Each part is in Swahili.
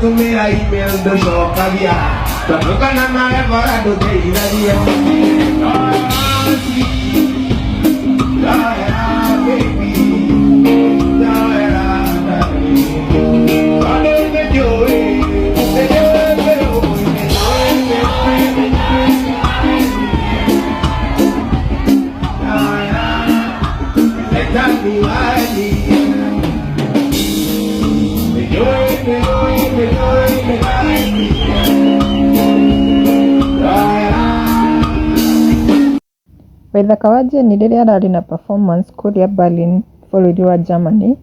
Tumira email do shokagia tukana naye bora do teiragia baby Waithaka wa Jane rĩrĩa ararĩ na performance kũrĩa Berlin bũrũri wa Germany,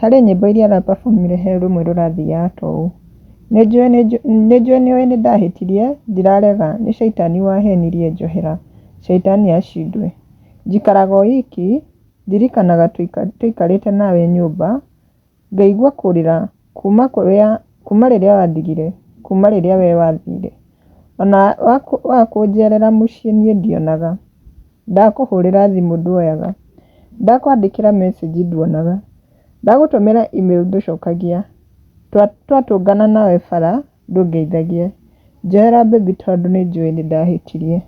harĩ nyĩmbo iria araperformire he rũmwe rũrathiaga ũũ: nĩnjũĩ nĩũĩ nĩndahĩtirie, ndirarega, nĩ caitani wahenirie Njohera, caitani acindwe, njikaraga o iki, ndirikanaga tũikarĩte nawe nyũmba, ngaigua kũrĩra kuma rĩrĩa wandigire, kuma rĩrĩa we wathire, ona wakũnjerera mũciĩ niĩ ndionaga, ndakũhũrĩra thimũ nduoyaga, ndakwandĩkĩra message nduonaga, ndagũtũmĩra email ndũcokagia, twatũngana nawe bara ndũngeithagia, Njohera baby tondũ nĩnjũĩ nĩndahĩtirie.